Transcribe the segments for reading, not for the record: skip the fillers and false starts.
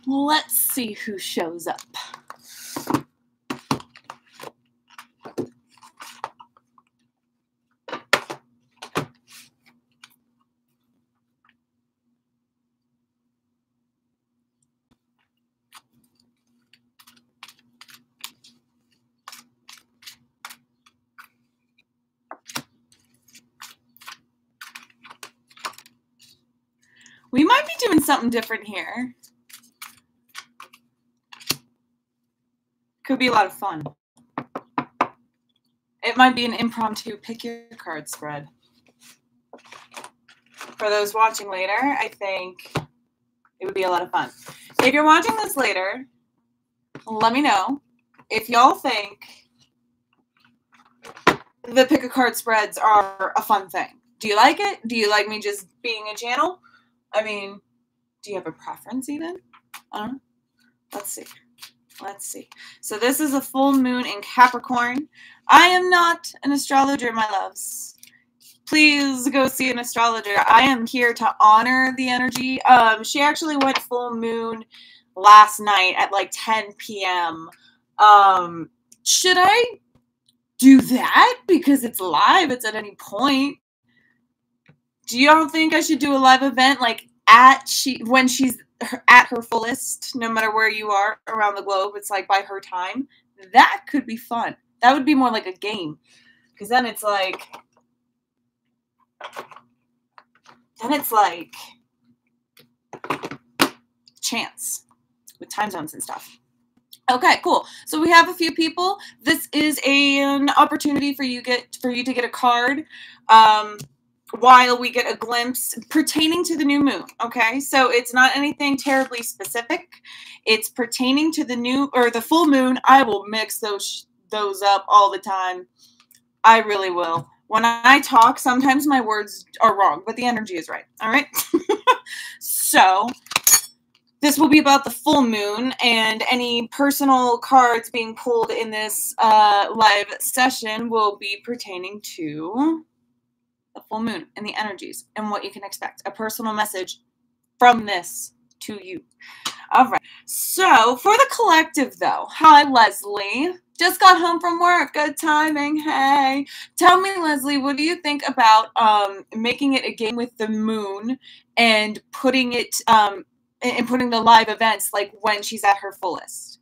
Let's see who shows up. We might be doing something different here. Could be a lot of fun. It might be an impromptu pick your card spread. For those watching later, I think it would be a lot of fun. If you're watching this later, let me know if y'all think the pick a card spreads are a fun thing. Do you like it? Do you like me just being a channel? I mean, do you have a preference even? Let's see. Let's see. So this is a full moon in Capricorn. I am not an astrologer, my loves. Please go see an astrologer. I am here to honor the energy. She actually went full moon last night at like 10 p.m. Should I do that because it's live? It's at any point. Do y'all think I should do a live event like when she's at her fullest, no matter where you are around the globe? It's like by her time. That could be fun. That would be more like a game, because then it's like chance with time zones and stuff. Okay, cool. So we have a few people. This is an opportunity for you to get a card while we get a glimpse pertaining to the new moon. Okay, so it's not anything terribly specific. It's pertaining to the full moon. I will mix those up all the time. I really will. When I talk, sometimes my words are wrong, but the energy is right. All right. So this will be about the full moon, and any personal cards being pulled in this live session will be pertaining to the full moon and the energies and what you can expect. A personal message from this to you. All right. So for the collective, though, hi, Leslie. Just got home from work. Good timing. Hey. Tell me, Leslie, what do you think about making it a game with the moon and putting it and putting the live events like when she's at her fullest?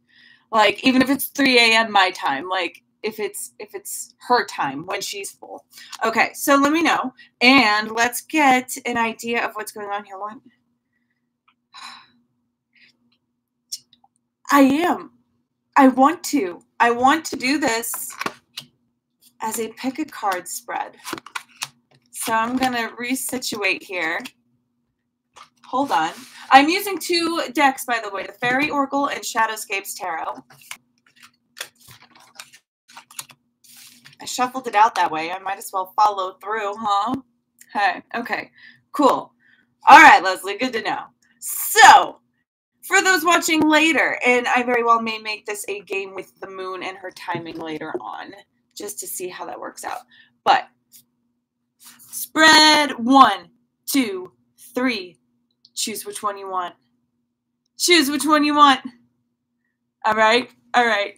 Like, even if it's 3 a.m. my time, like if it's her time when she's full. Okay, so let me know. And let's get an idea of what's going on here. I want to do this as a pick a card spread. So I'm going to resituate here. Hold on. I'm using 2 decks, by the way, the Fairy Oracle and Shadowscapes Tarot. I shuffled it out that way. I might as well follow through, huh? Hey, okay, cool. All right, Leslie, good to know. So, for those watching later, and I very well may make this a game with the moon and her timing later on, just to see how that works out. But, spread 1, 2, 3. Choose which one you want. Choose which one you want. All right, all right.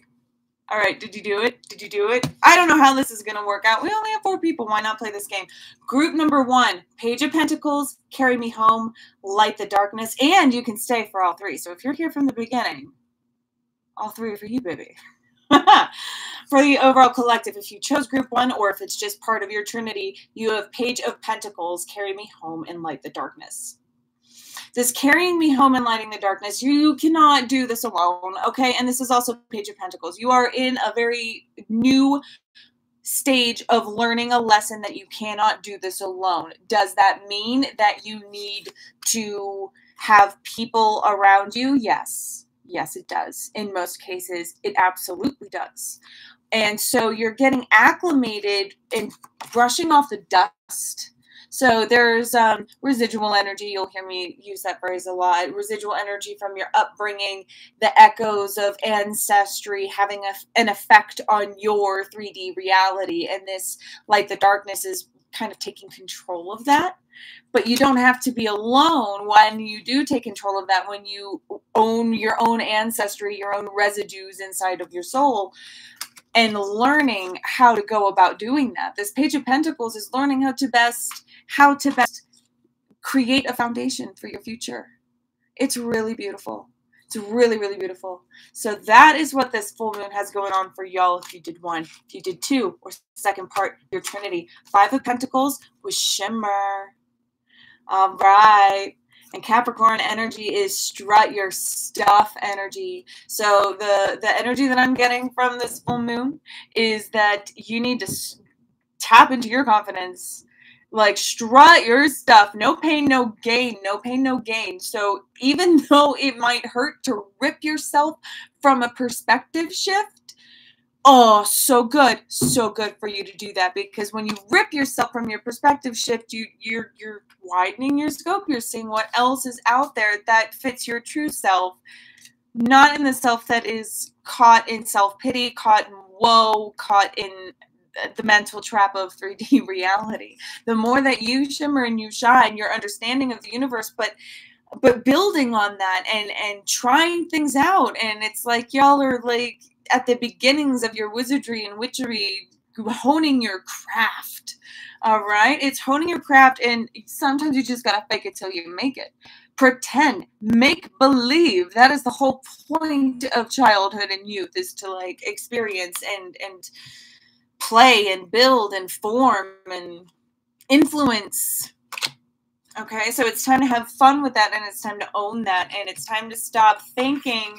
All right, did you do it? Did you do it? I don't know how this is going to work out. We only have 4 people. Why not play this game? Group number 1, Page of Pentacles, Carry Me Home, Light the Darkness, and you can stay for all 3. So if you're here from the beginning, all 3 are for you, baby. For the overall collective, if you chose group 1 or if it's just part of your trinity, you have Page of Pentacles, Carry Me Home, and Light the Darkness. This carrying me home and lighting the darkness, you cannot do this alone, okay? And this is also Page of Pentacles. You are in a very new stage of learning a lesson that you cannot do this alone. Does that mean that you need to have people around you? Yes. Yes, it does. In most cases, it absolutely does. And so you're getting acclimated and brushing off the dust. So there's residual energy. You'll hear me use that phrase a lot. Residual energy from your upbringing, the echoes of ancestry having an effect on your 3D reality. And this, like the darkness, is kind of taking control of that. But you don't have to be alone when you do take control of that, when you own your own ancestry, your own residues inside of your soul, and learning how to go about doing that. This Page of Pentacles is learning how to best create a foundation for your future. It's really beautiful. It's really, really beautiful. So that is what this full moon has going on for y'all. If you did one, if you did two, or second part, your Trinity. 5 of Pentacles with shimmer. All right. And Capricorn energy is strut your stuff energy. So the energy that I'm getting from this full moon is that you need to tap into your confidence. Like, strut your stuff. No pain, no gain. No pain, no gain. So even though it might hurt to rip yourself from a perspective shift, oh, so good for you to do that, because when you rip yourself from your perspective shift, you're widening your scope. You're seeing what else is out there that fits your true self, not in the self that is caught in self-pity, caught in woe, caught in the mental trap of 3D reality. The more that you shimmer and you shine, your understanding of the universe, but building on that and trying things out. And it's like y'all are like at the beginnings of your wizardry and witchery, honing your craft. All right. It's honing your craft. And sometimes you just got to fake it till you make it. Pretend, make believe. That is the whole point of childhood and youth, is to like experience and play and build and form and influence. Okay, so it's time to have fun with that, and it's time to own that, and it's time to stop thinking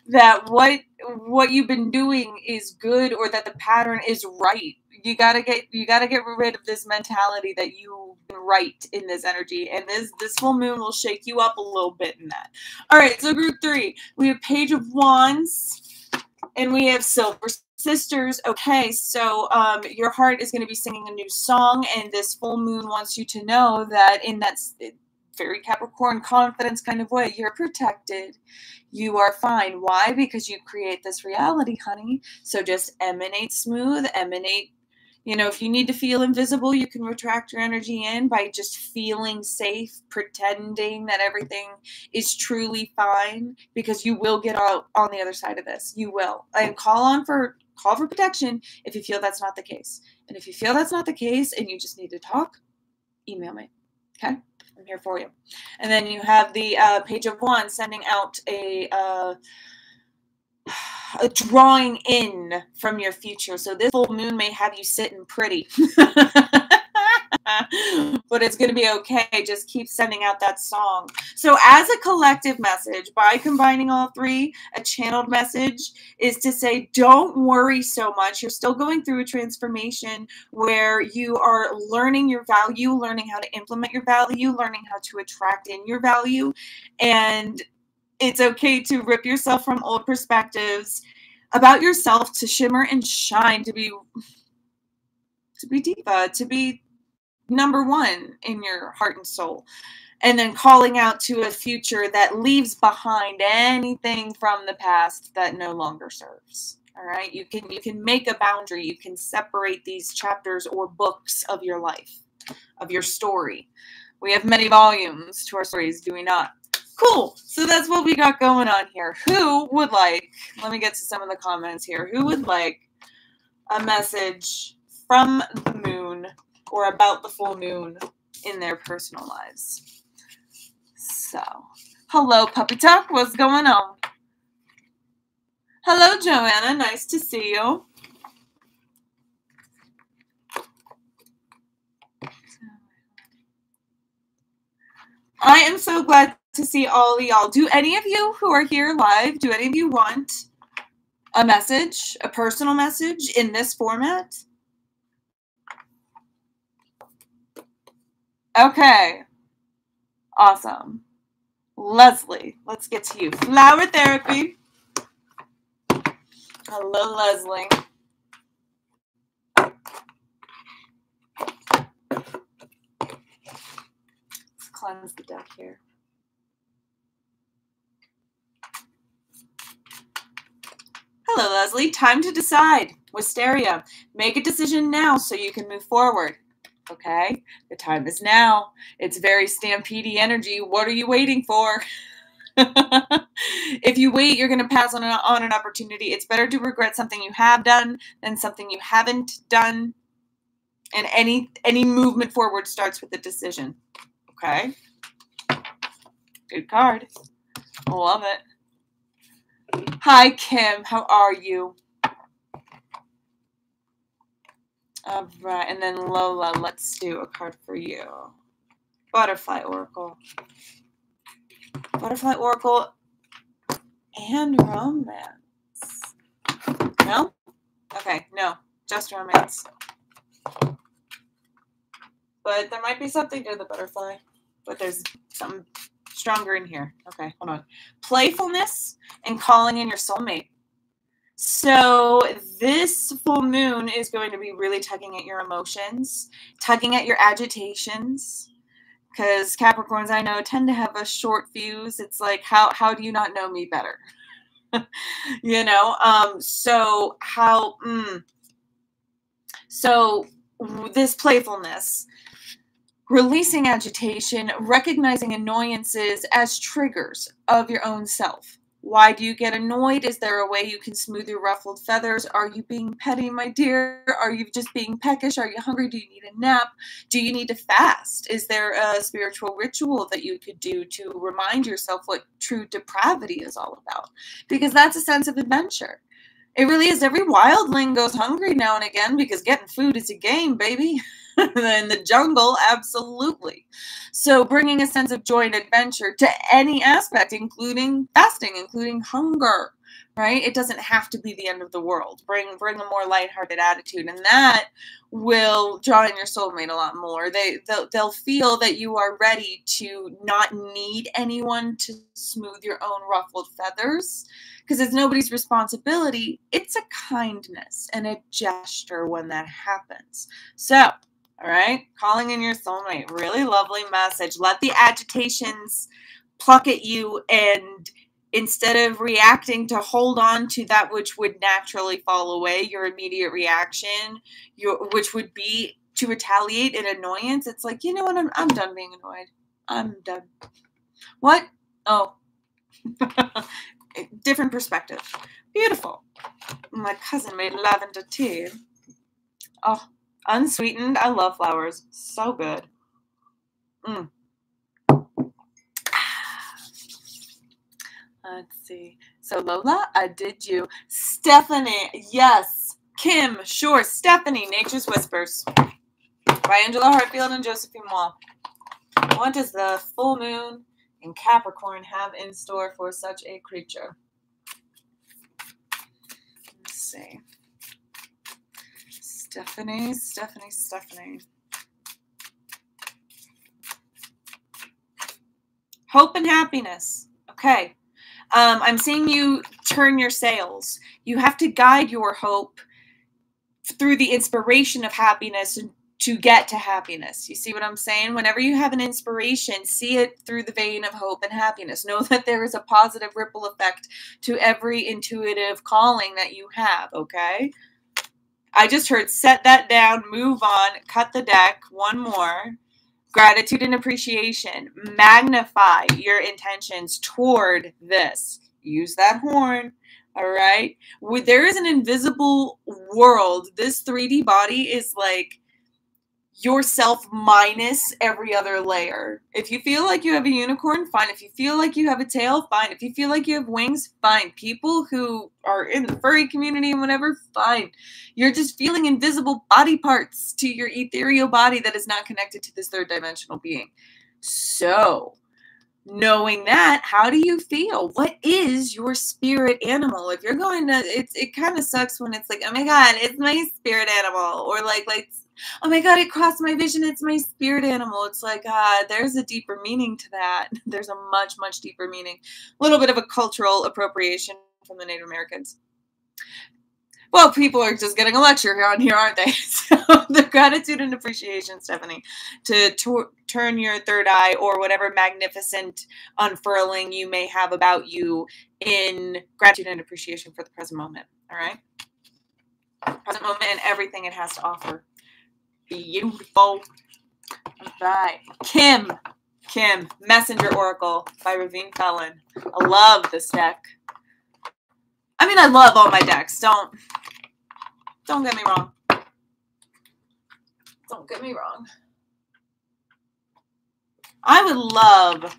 that what you've been doing is good or that the pattern is right. You gotta get rid of this mentality that you've been right in this energy, and this full moon will shake you up a little bit in that. All right, so group 3, we have Page of Wands, and we have Silver Sisters. Okay, so your heart is going to be singing a new song, and this full moon wants you to know that in that very Capricorn confidence kind of way, you're protected. You are fine. Why? Because you create this reality, honey. So just emanate smooth, emanate. You know, if you need to feel invisible, you can retract your energy in by just feeling safe, pretending that everything is truly fine, because you will get out on the other side of this. You will. And call for protection if you feel that's not the case. And if you feel that's not the case and you just need to talk, email me. Okay? I'm here for you. And then you have the Page of Wands sending out a drawing in from your future. So this full moon may have you sitting pretty. But it's going to be okay. Just keep sending out that song. So as a collective message, by combining all 3, a channeled message is to say, don't worry so much. You're still going through a transformation where you are learning your value, learning how to implement your value, learning how to attract in your value. And it's okay to rip yourself from old perspectives about yourself, to shimmer and shine, to be diva, to be number 1 in your heart and soul, and then calling out to a future that leaves behind anything from the past that no longer serves. All right, you can make a boundary. You can separate these chapters or books of your life, of your story. We have many volumes to our stories, do we not? Cool. So that's what we got going on here. Who would like, let me get to some of the comments here. Who would like a message from the moon or about the full moon in their personal lives? So, hello, Puppy Talk. What's going on? Hello, Joanna. Nice to see you. I am so glad to see all of y'all. Do any of you who are here live, do any of you want a message, a personal message in this format? Okay. Awesome. Leslie, let's get to you. Flower therapy. Hello, Leslie. Let's cleanse the deck here. Hello, Leslie. Time to decide. Wisteria. Make a decision now so you can move forward. Okay? The time is now. It's very stampede energy. What are you waiting for? If you wait, you're going to pass on an opportunity. It's better to regret something you have done than something you haven't done. And any movement forward starts with a decision. Okay? Good card. Love it. Hi, Kim. How are you? All right. And then Lola, let's do a card for you. Butterfly Oracle. Butterfly Oracle and romance. No? Okay, no. Just romance. But there might be something to the butterfly. But there's something stronger in here. Okay, hold on. Playfulness and calling in your soulmate. So this full moon is going to be really tugging at your emotions, tugging at your agitations. Because Capricorns, I know, tend to have a short fuse. It's like, how do you not know me better? You know? So this playfulness, releasing agitation, recognizing annoyances as triggers of your own self. Why do you get annoyed? Is there a way you can smooth your ruffled feathers? Are you being petty, my dear? Are you just being peckish? Are you hungry? Do you need a nap? Do you need to fast? Is there a spiritual ritual that you could do to remind yourself what true depravity is all about? Because that's a sense of adventure. It really is. Every wildling goes hungry now and again because getting food is a game, baby. In the jungle, absolutely. So bringing a sense of joy and adventure to any aspect, including fasting, including hunger, right? It doesn't have to be the end of the world. Bring a more lighthearted attitude, and that will draw in your soulmate a lot more. They'll feel that you are ready to not need anyone to smooth your own ruffled feathers, because it's nobody's responsibility. It's a kindness and a gesture when that happens. So, all right, calling in your soulmate, really lovely message. Let the agitations pluck at you, and instead of reacting to hold on to that which would naturally fall away, your immediate reaction, which would be to retaliate in annoyance, it's like, you know what, I'm done being annoyed. I'm done. What? Oh. Different perspective. Beautiful. My cousin made lavender tea. Oh, unsweetened. I love flowers. So good. Let's see. So Lola, I did you. Stephanie, yes. Kim, sure. Stephanie, Nature's Whispers. By Angela Hartfield and Josephine Wall. What does the full moon in Capricorn have in store for such a creature? Let's see. Stephanie. Hope and happiness. Okay. I'm seeing you turn your sails. You have to guide your hope through the inspiration of happiness to get to happiness. You see what I'm saying? Whenever you have an inspiration, see it through the vein of hope and happiness. Know that there is a positive ripple effect to every intuitive calling that you have, okay? I just heard set that down, move on, cut the deck, one more. Gratitude and appreciation. Magnify your intentions toward this. Use that horn. All right. There is an invisible world. This 3D body is like yourself minus every other layer. If you feel like you have a unicorn, fine. If you feel like you have a tail, fine. If you feel like you have wings, fine. People who are in the furry community and whatever, fine. You're just feeling invisible body parts to your ethereal body that is not connected to this third dimensional being. So, knowing that, how do you feel? What is your spirit animal? If you're going to, it kind of sucks when it's like, oh my God, it's my spirit animal. Or like, oh my God, it crossed my vision. It's my spirit animal. It's like, there's a deeper meaning to that. There's a much, much deeper meaning. A little bit of a cultural appropriation from the Native Americans. Well, people are just getting a lecture on here, aren't they? So the gratitude and appreciation, Stephanie, to turn your third eye or whatever magnificent unfurling you may have about you in gratitude and appreciation for the present moment. All right? Present moment and everything it has to offer. Beautiful. All right. Kim, Messenger Oracle by Ravine Fallon. I love this deck. I mean, I love all my decks. Don't get me wrong. Don't get me wrong. I would love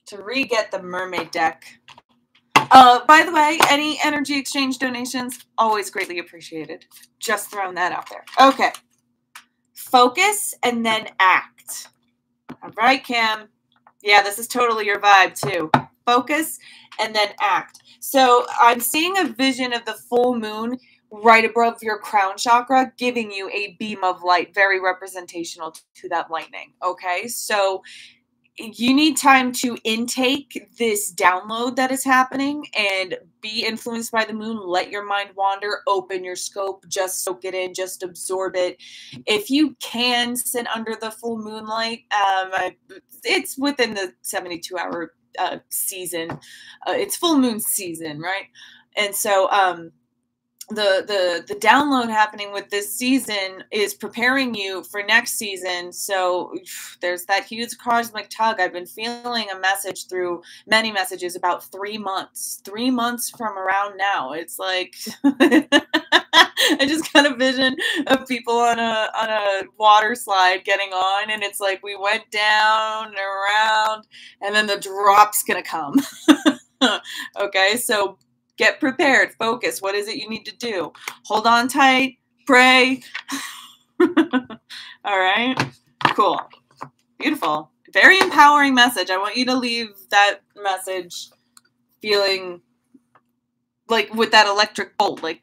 to re-get the Mermaid deck. By the way, any energy exchange donations, always greatly appreciated. Just throwing that out there. Okay. Focus and then act. All right, Kim. Yeah, this is totally your vibe too. Focus and then act. So I'm seeing a vision of the full moon right above your crown chakra, giving you a beam of light, very representational to that lightning. Okay, so you need time to intake this download that is happening and be influenced by the moon. Let your mind wander, open your scope, just soak it in, just absorb it. If you can sit under the full moonlight, it's within the 72-hour season. It's full moon season, right? And so the download happening with this season is preparing you for next season. So there's that huge cosmic tug. I've been feeling a message through many messages about 3 months. 3 months from around now. It's like I just got a vision of people on a water slide getting on, and it's like we went down and around, and then the drop's gonna come. Okay, so get prepared. Focus. What is it you need to do? Hold on tight. Pray. All right. Cool. Beautiful. Very empowering message. I want you to leave that message feeling like with that electric bolt, like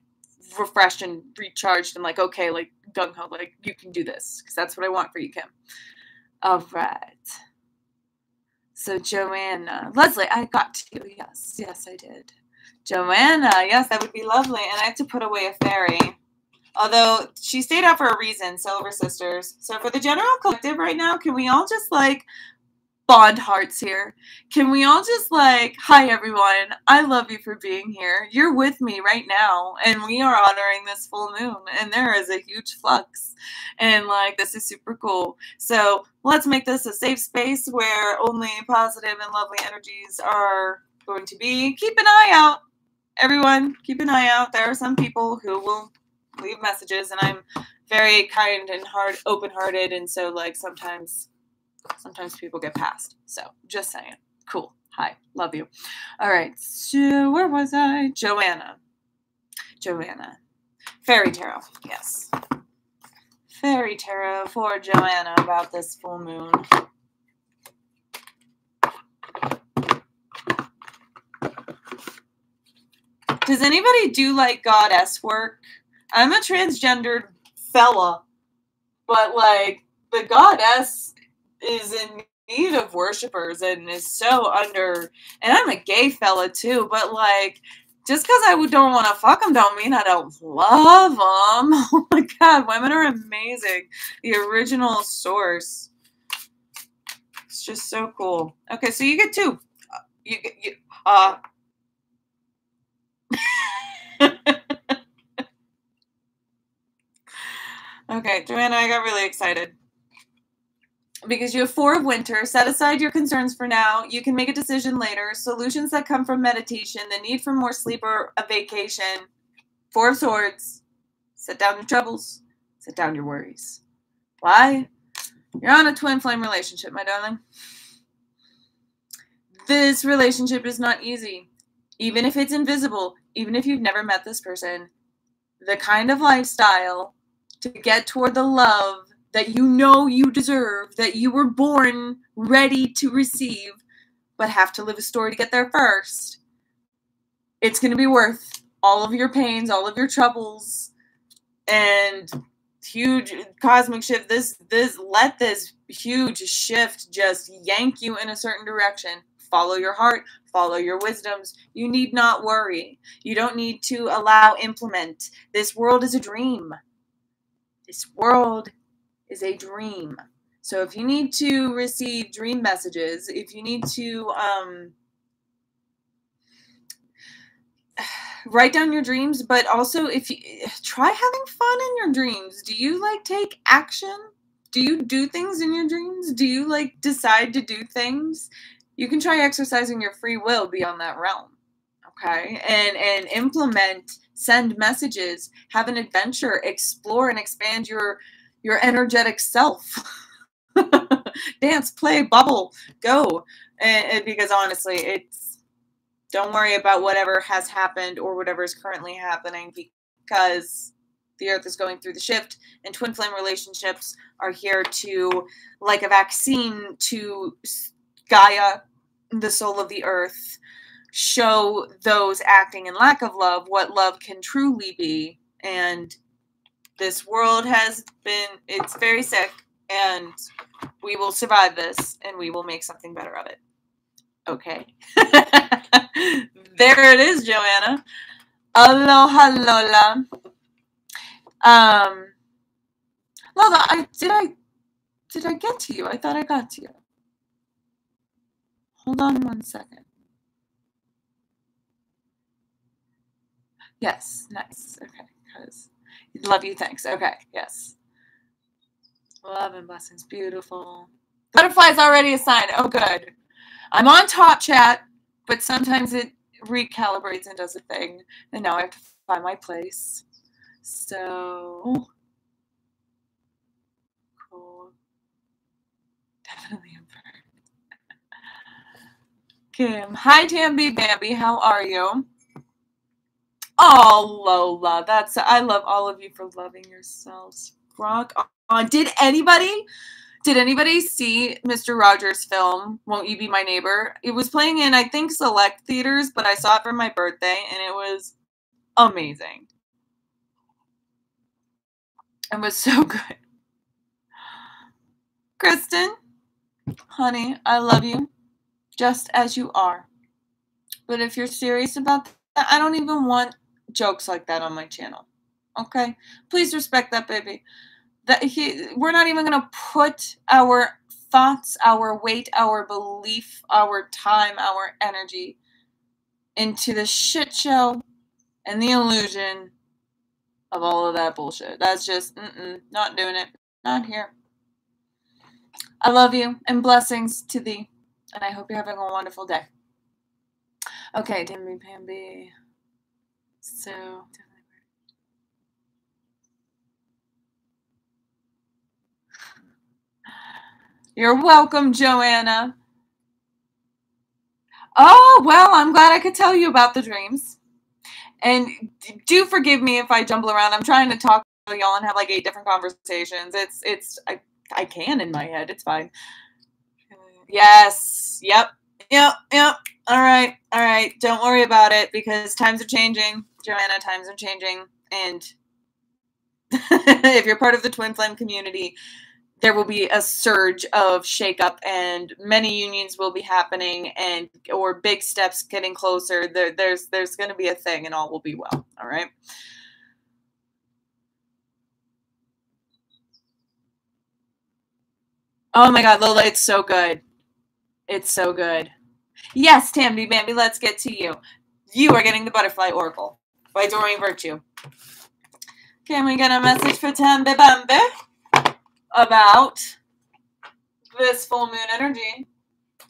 refreshed and recharged and like, okay, like gung-ho, like you can do this. Because that's what I want for you, Kim. All right. So Joanna. Leslie, I got to you. Yes. Yes, I did. Joanna, yes, that would be lovely. And I have to put away a fairy. Although she stayed out for a reason, Silver Sisters. So for the general collective right now, can we all just like bond hearts here? Can we all just like, hi everyone, I love you for being here. You're with me right now. And we are honoring this full moon. And there is a huge flux. And like, this is super cool. So let's make this a safe space where only positive and lovely energies are going to be. Keep an eye out. Everyone, keep an eye out. There are some people who will leave messages, and I'm very kind and open-hearted, and so like sometimes people get past. So just saying. Cool. Hi. Love you. All right. So where was I? Joanna. Fairy tarot. Yes. Fairy tarot for Joanna about this full moon. Does anybody do like goddess work? I'm a transgendered fella, but like the goddess is in need of worshipers and is so under, and I'm a gay fella too, but like just because I don't want to fuck them don't mean I don't love them. Oh my God, women are amazing. The original source. It's just so cool. Okay, so you get two. Okay, Joanna, I got really excited. Because you have 4 of winter. Set aside your concerns for now. You can make a decision later. Solutions that come from meditation. The need for more sleep or a vacation. 4 of swords. Set down your troubles. Set down your worries. Why? You're on a twin flame relationship, my darling. This relationship is not easy. Even if it's invisible. Even if you've never met this person. The kind of lifestyle to get toward the love that you know you deserve, that you were born ready to receive, but have to live a story to get there first. It's going to be worth all of your pains, all of your troubles, and huge cosmic shift. Let this huge shift just yank you in a certain direction. Follow your heart, follow your wisdoms. You need not worry. You don't need to implement. This world is a dream. This world is a dream. So if you need to receive dream messages, if you need to write down your dreams, but also if you try having fun in your dreams. Do you like take action? Do you do things in your dreams? Do you like decide to do things? You can try exercising your free will beyond that realm. Okay? And implement, send messages, have an adventure, explore and expand your energetic self. Dance, play, bubble, go. And because honestly, it's, don't worry about whatever has happened or whatever is currently happening, because the earth is going through the shift, and twin flame relationships are here to, like a vaccine to Gaia, the soul of the earth, show those acting in lack of love what love can truly be. And this world has been, it's very sick, and we will survive this, and we will make something better of it. Okay. There it is, Joanna. Aloha, Lola. Lola, did I get to you? I thought I got to you. Hold on one second. Yes, nice. Okay, because love you, thanks. Okay, yes. Love and blessings, beautiful. Butterfly's already assigned. Oh, good. I'm on top chat, but sometimes it recalibrates and does a thing, and now I have to find my place. So cool. Definitely imperfect. Kim. Hi, Tamby Bambi. How are you? Oh, Lola. I love all of you for loving yourselves. Rock on. Did anybody see Mr. Rogers' film, Won't You Be My Neighbor? It was playing in, I think, select theaters, but I saw it for my birthday, and it was amazing. It was so good. Kristen, honey, I love you just as you are. But if you're serious about that, I don't even want jokes like that on my channel. Okay? Please respect that, baby. We're not even going to put our thoughts, our weight, our belief, our time, our energy into the shit show and the illusion of all of that bullshit. That's just, not doing it. Not here. I love you, and blessings to thee, and I hope you're having a wonderful day. Okay, Tammy Pamby. So, you're welcome, Joanna. Oh, well, I'm glad I could tell you about the dreams. And do forgive me if I jumble around. I'm trying to talk to y'all and have like 8 different conversations. I can in my head. It's fine. Yes. Yep. All right. Don't worry about it, because times are changing, Joanna. Times are changing. And if you're part of the twin flame community, there will be a surge of shakeup, and many unions will be happening, or big steps getting closer. There's going to be a thing, and all will be well. All right. Oh my God, Lola, it's so good. It's so good. Yes, Tammy Bambi, let's get to you. You are getting the Butterfly Oracle by Doreen Virtue. Can we get a message for Tammy Bambi about this full moon energy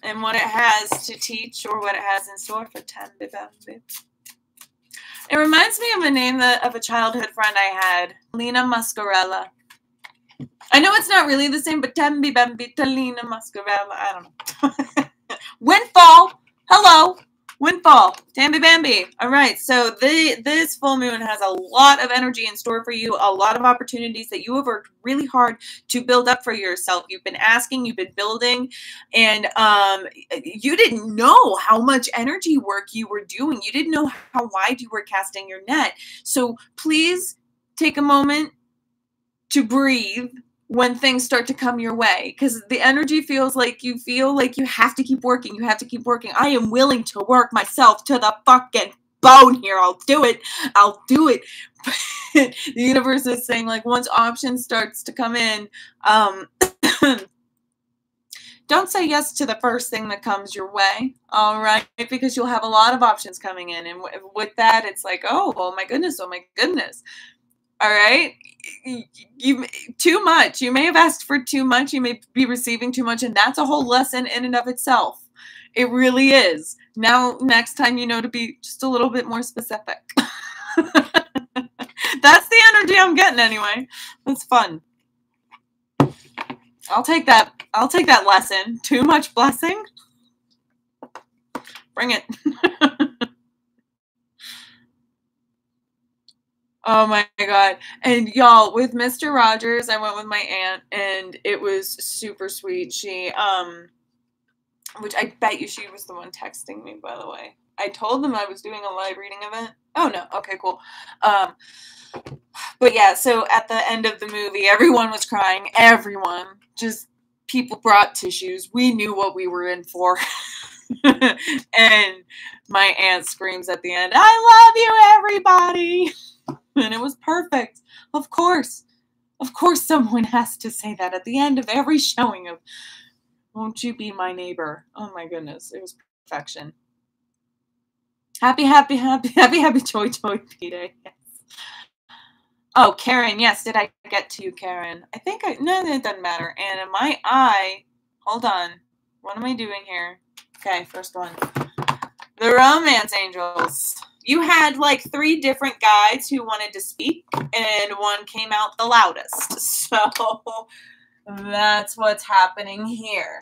and what it has to teach, or what it has in store for Tammy Bambi? It reminds me of a name of a childhood friend I had, Lena Mascarella. I know it's not really the same, but Tammy Bambi, Talina Mascarella, I don't know. Windfall. Hello. Windfall. Tamby Bambi. All right. So this full moon has a lot of energy in store for you, a lot of opportunities that you have worked really hard to build up for yourself. You've been asking, you've been building, and you didn't know how much energy work you were doing. You didn't know how wide you were casting your net. So please take a moment to breathe when things start to come your way, because the energy feels like you have to keep working. You have to keep working. I am willing to work myself to the fucking bone here. I'll do it. The universe is saying, like, once options starts to come in, don't say yes to the first thing that comes your way, all right? Because you'll have a lot of options coming in. And with that, it's like, oh my goodness, oh my goodness. All right? You too much. You may have asked for too much. You may be receiving too much. And that's a whole lesson in and of itself. It really is. Now, next time, you know to be just a little bit more specific. That's the energy I'm getting anyway. That's fun. I'll take that. I'll take that lesson. Too much blessing? Bring it. Oh my God. And y'all, with Mr. Rogers, I went with my aunt and it was super sweet. She, which I bet you she was the one texting me, by the way. I told them I was doing a live reading event. Oh no. Okay, cool. But yeah, so at the end of the movie, everyone was crying. Everyone. Just people brought tissues. We knew what we were in for. And my aunt screams at the end, "I love you, everybody." And it was perfect. Of course. Of course someone has to say that at the end of every showing of "Won't you be my neighbor?" Oh my goodness. It was perfection. Happy, happy, happy, happy, happy, joy, joy, Peter. Yes. Oh, Karen. Yes. Did I get to you, Karen? I think no, it doesn't matter. And in my eye, hold on. What am I doing here? Okay, first one. The romance angels. You had like 3 different guides who wanted to speak, and one came out the loudest. So that's what's happening here.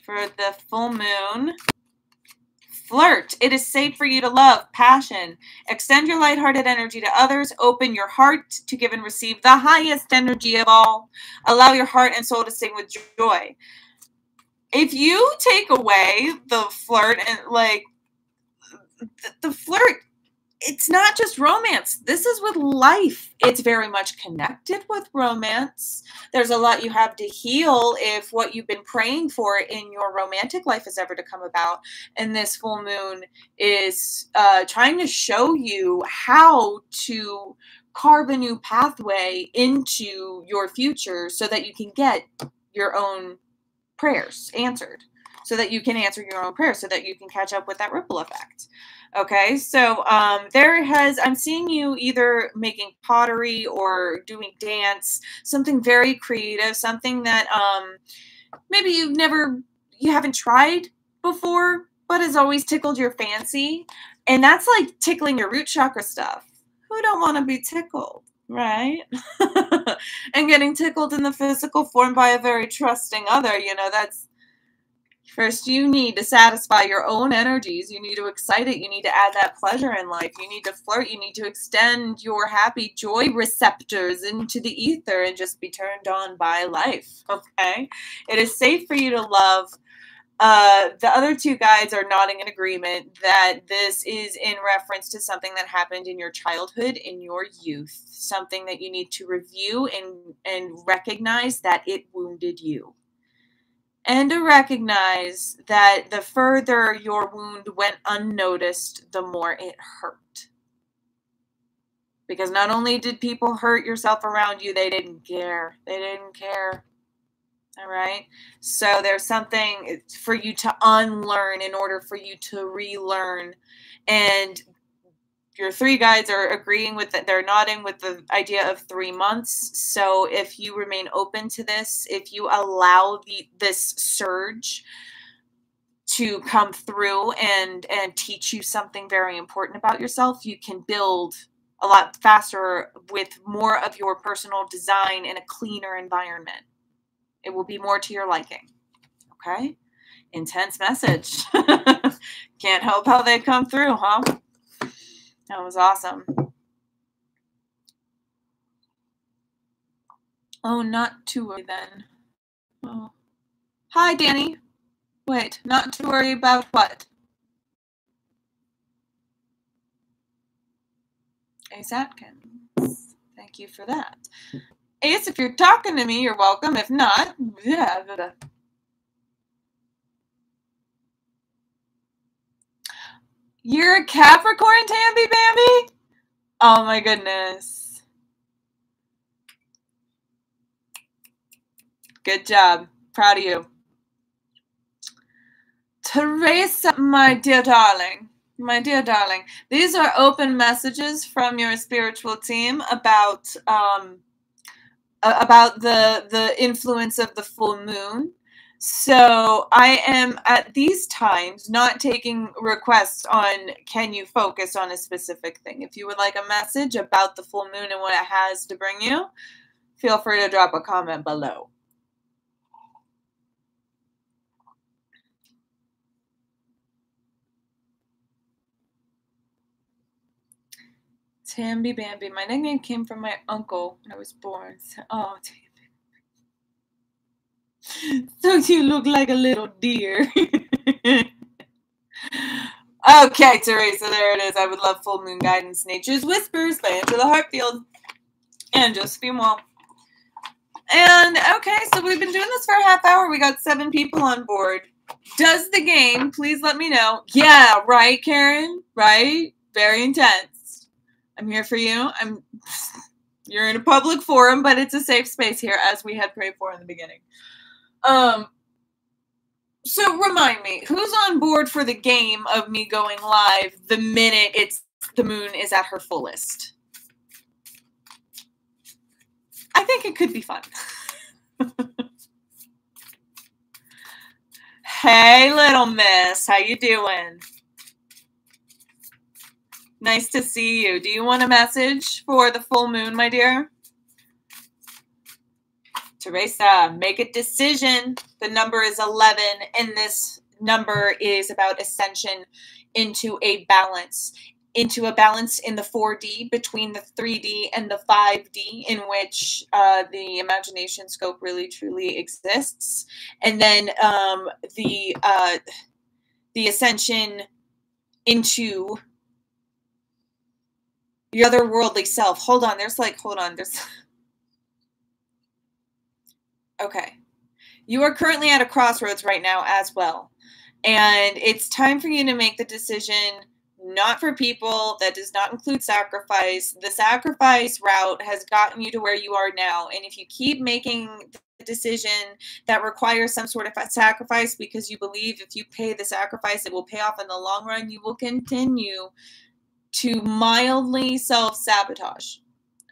For the full moon, flirt. It is safe for you to love, passion. Extend your lighthearted energy to others. Open your heart to give and receive the highest energy of all. Allow your heart and soul to sing with joy. If you take away the flirt and like the flirt, it's not just romance. This is with life. It's very much connected with romance. There's a lot you have to heal if what you've been praying for in your romantic life is ever to come about. And this full moon is trying to show you how to carve a new pathway into your future so that you can get your own prayers answered, so that you can answer your own prayers, so that you can catch up with that ripple effect. Okay, so I'm seeing you either making pottery or doing dance, something very creative, something that maybe you haven't tried before, but has always tickled your fancy. And that's like tickling your root chakra stuff. Who don't want to be tickled? Right? And getting tickled in the physical form by a very trusting other, that's first you need to satisfy your own energies. You need to excite it. You need to add that pleasure in life. You need to flirt. You need to extend your happy joy receptors into the ether and just be turned on by life. Okay? It is safe for you to love. The other 2 guides are nodding in agreement that this is in reference to something that happened in your childhood, in your youth, something that you need to review and recognize that it wounded you. And to recognize that the further your wound went unnoticed, the more it hurt. Because not only did people hurt yourself around you, they didn't care. They didn't care. All right. So there's something for you to unlearn in order for you to relearn. And your 3 guides are agreeing with that. They're nodding with the idea of 3 months. So if you remain open to this, if you allow this surge to come through and teach you something very important about yourself, you can build a lot faster with more of your personal design in a cleaner environment. It will be more to your liking. Okay? Intense message. Can't help how they come through, huh? That was awesome. Oh, not to worry then. Oh. Hi, Danny. Wait, not to worry about what? Ace Atkins. Thank you for that. Ace, if you're talking to me, you're welcome. If not, yeah. You're a Capricorn, Tamby Bambi? Oh my goodness. Good job. Proud of you. Teresa, my dear darling. My dear darling. These are open messages from your spiritual team about the influence of the full moon. So I am at these times not taking requests on can you focus on a specific thing. If you would like a message about the full moon and what it has to bring you, feel free to drop a comment below. Tamby Bambi. My nickname came from my uncle when I was born. Oh, Tamby. So you look like a little deer. Okay, Teresa, there it is. I would love full moon guidance. Nature's Whispers by Angela Hartfield and Josephine Wall. And okay, so we've been doing this for a half hour. We got 7 people on board. Does the game? Please let me know. Yeah, right, Karen. Right? Very intense. I'm here for you. You're in a public forum, but it's a safe space here, as we had prayed for in the beginning. So remind me, who's on board for the game of me going live the minute the moon is at her fullest? I think it could be fun. Hey, little miss, how you doing? Nice to see you. Do you want a message for the full moon, my dear? Teresa, make a decision. The number is 11, and this number is about ascension into a balance in the 4D, between the 3D and the 5D, in which the imagination scope really truly exists. And then the ascension into your otherworldly self. Hold on, there's okay. You are currently at a crossroads right now as well. And it's time for you to make the decision, not for people. That does not include sacrifice. The sacrifice route has gotten you to where you are now. And if you keep making the decision that requires some sort of sacrifice because you believe if you pay the sacrifice, it will pay off in the long run, you will continue to mildly self-sabotage.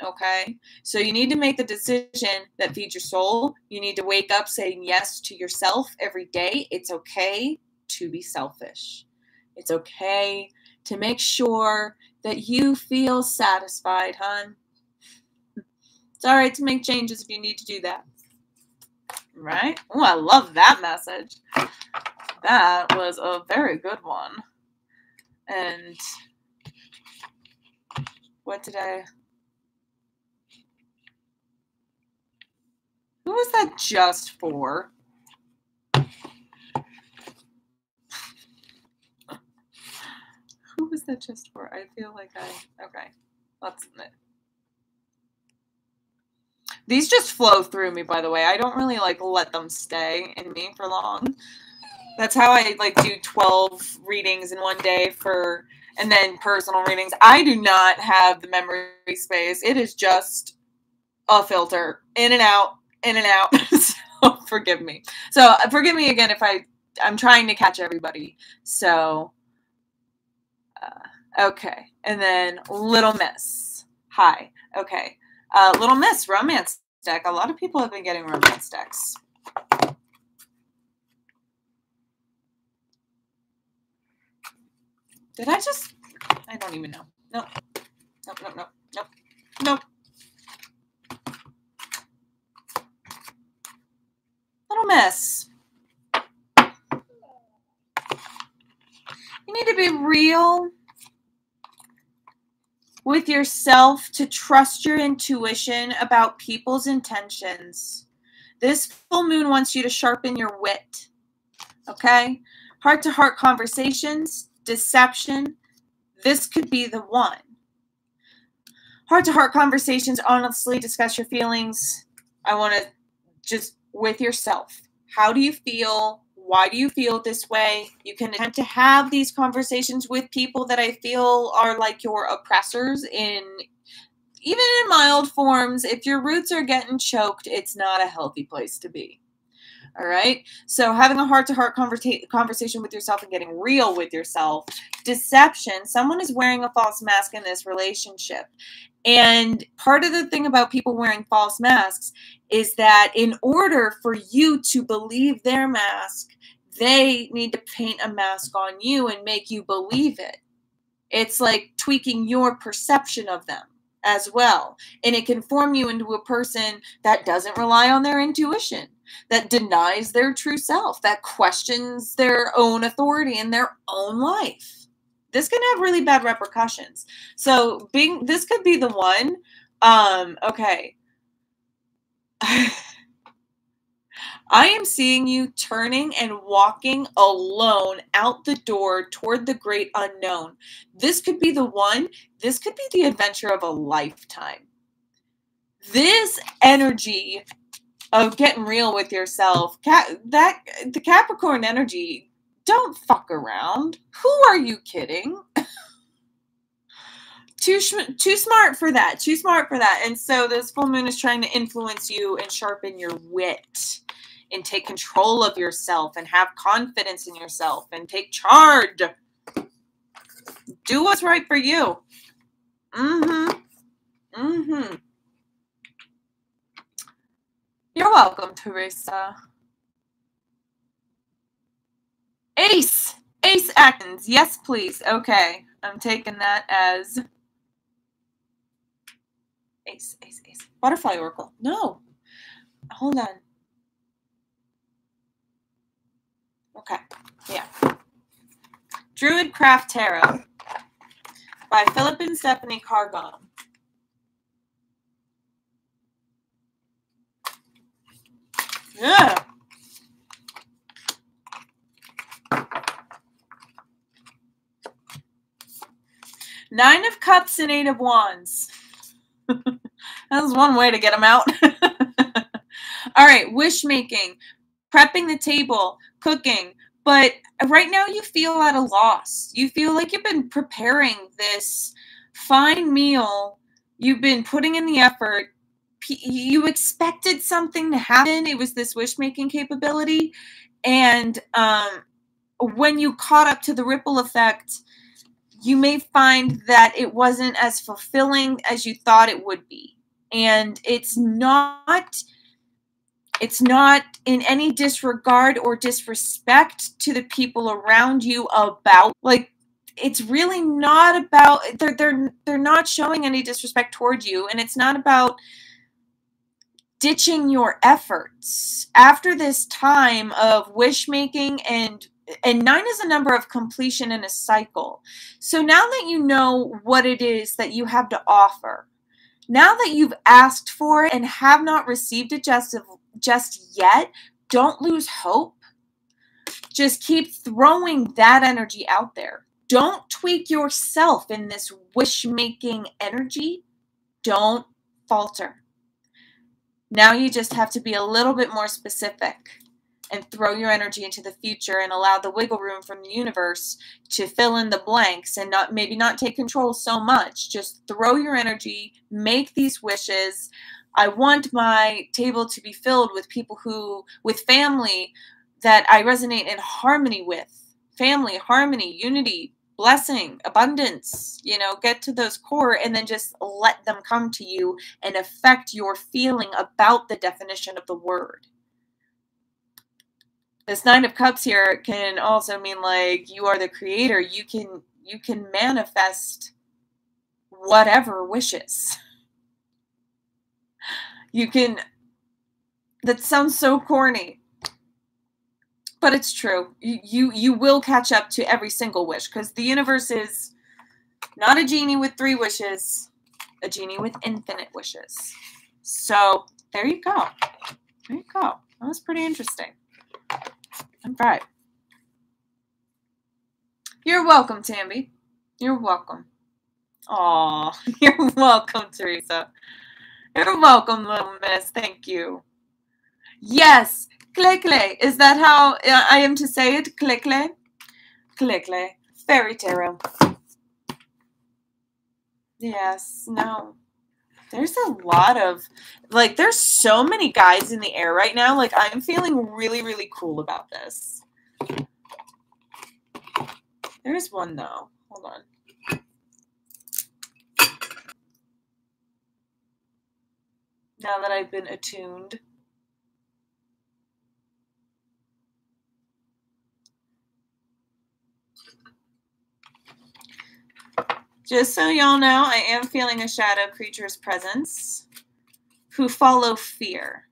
Okay, so you need to make the decision that feeds your soul. You need to wake up saying yes to yourself every day. It's okay to be selfish. It's okay to make sure that you feel satisfied, hon. It's all right to make changes if you need to do that. Right? Oh, I love that message. That was a very good one. And what did I... Who was that just for? Who was that just for? I feel like okay. Let's admit. These just flow through me, by the way. I don't really let them stay in me for long. That's how I do 12 readings in one day and then personal readings. I do not have the memory space. It is just a filter. In and out. In and out. So forgive me. So forgive me again if I'm trying to catch everybody. So okay. And then Little Miss. Hi. Okay. Little Miss, romance deck. A lot of people have been getting romance decks. Did I just... I don't even know. Nope. Nope, nope, nope, nope. Nope. Little Miss. You need to be real with yourself, to trust your intuition about people's intentions. This full moon wants you to sharpen your wit. Okay? Heart-to-heart conversations, deception. This could be the one. Heart-to-heart conversations, honestly, discuss your feelings. I want to just with yourself. How do you feel? Why do you feel this way? You can attempt to have these conversations with people that I feel are like your oppressors in even in mild forms, if your roots are getting choked, it's not a healthy place to be. All right. So having a heart-to-heart conversation with yourself and getting real with yourself. Deception. Someone is wearing a false mask in this relationship. And part of the thing about people wearing false masks is that in order for you to believe their mask, they need to paint a mask on you and make you believe it. It's like tweaking your perception of them as well. And it can form you into a person that doesn't rely on their intuition, that denies their true self, that questions their own authority in their own life. This can have really bad repercussions. So this could be the one. Okay. I am seeing you turning and walking alone out the door toward the great unknown. This could be the one. This could be the adventure of a lifetime. This energy of getting real with yourself, the Capricorn energy, don't fuck around. Who are you kidding? Too smart for that. Too smart for that. And so this full moon is trying to influence you and sharpen your wit and take control of yourself and have confidence in yourself and take charge. Do what's right for you. You're welcome, Teresa. Ace Atkins. Yes, please. Okay. I'm taking that as Ace. Butterfly Oracle. No. Hold on. Okay. Yeah. Druid Craft Tarot by Philip and Stephanie Cargon. Yeah. Nine of Cups and Eight of Wands. That's one way to get them out. All right, wish making, prepping the table, cooking. But right now you feel at a loss. You feel like you've been preparing this fine meal. You've been putting in the effort. You expected something to happen. It was this wish making capability. And when you caught up to the ripple effect, you may find that it wasn't as fulfilling as you thought it would be. And it's not in any disregard or disrespect to the people around you about, like, it's really not about, they're not showing any disrespect towards you, and it's not about ditching your efforts. After this time of wish making, and 9 is a number of completion in a cycle. So now that you know what it is that you have to offer, now that you've asked for it and have not received it just yet, don't lose hope. Just keep throwing that energy out there. Don't tweak yourself in this wish-making energy. Don't falter. Now you just have to be a little bit more specific and throw your energy into the future and allow the wiggle room from the universe to fill in the blanks and maybe not take control so much. Just throw your energy, make these wishes. I want my table to be filled with people with family that I resonate in harmony with. Family, harmony, unity, blessing, abundance, get to those core, and then just let them come to you and affect your feeling about the definition of the word. This 9 of Cups here can also mean, like, you are the creator. You can manifest whatever wishes. That sounds so corny, but it's true. You will catch up to every single wish, because the universe is not a genie with 3 wishes, a genie with infinite wishes. So there you go. There you go. That was pretty interesting. All right. You're welcome, Tammy. You're welcome. Aw, you're welcome, Teresa. You're welcome, little miss. Thank you. Yes, Clé. Is that how I am to say it? Clé. Fairy tarot. Yes, no. There's a lot of, like, there's so many guys in the air right now. Like, I'm feeling really, really cool about this. There's one, though. Hold on. Now that I've been attuned. Just so y'all know, I am feeling a shadow creature's presence who follow fear.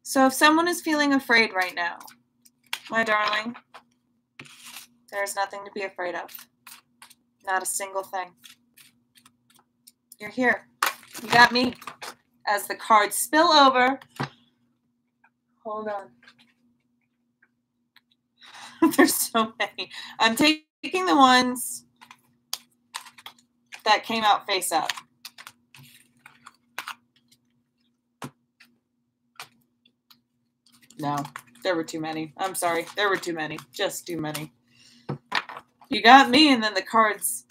So if someone is feeling afraid right now, my darling, there's nothing to be afraid of. Not a single thing. You're here. You got me. As the cards spill over, hold on. There's so many. I'm taking the ones that came out face up. No, there were too many. I'm sorry. There were too many. Just too many. You got me, and then the cards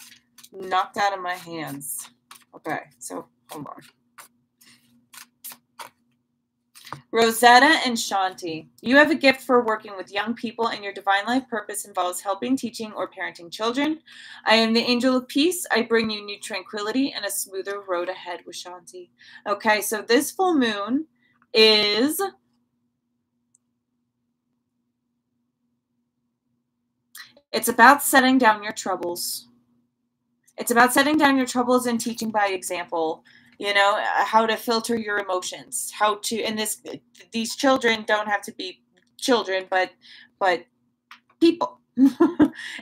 knocked out of my hands. Okay, so hold on. Rosetta and Shanti, you have a gift for working with young people, and your divine life purpose involves helping, teaching, or parenting children. I am the angel of peace. I bring you new tranquility and a smoother road ahead with Shanti. Okay, so this full moon is... It's about setting down your troubles. It's about setting down your troubles and teaching by example. You know, how to filter your emotions, how to, and these children don't have to be children, but people.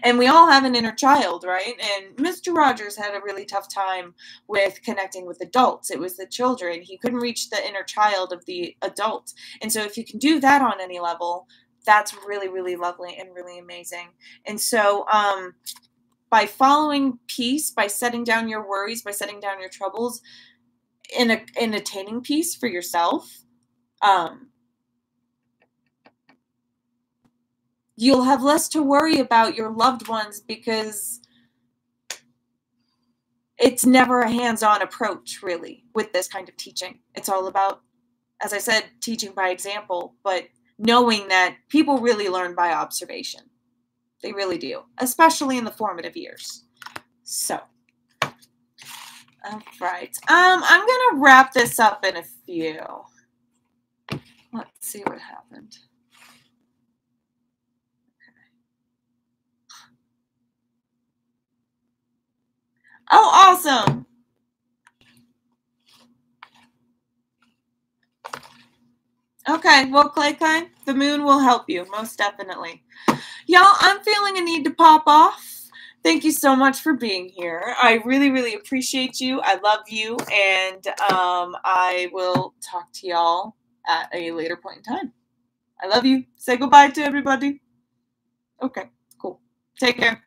And we all have an inner child, right? And Mr. Rogers had a really tough time with connecting with adults. It was the children. He couldn't reach the inner child of the adult. And so if you can do that on any level, that's really, really lovely and really amazing. And so by following peace, by setting down your worries, by setting down your troubles, in attaining peace for yourself, you'll have less to worry about your loved ones, because it's never a hands-on approach, really, with this kind of teaching. It's all about, as I said, teaching by example, but knowing that people really learn by observation. They really do, especially in the formative years. So, all right. I'm going to wrap this up in a few. Let's see what happened. Okay. Oh, awesome. Okay, well, Claykai, the moon will help you, most definitely. Y'all, I'm feeling a need to pop off. Thank you so much for being here. I really, really appreciate you. I love you, and I will talk to y'all at a later point in time. I love you. Say goodbye to everybody. Okay, cool. Take care.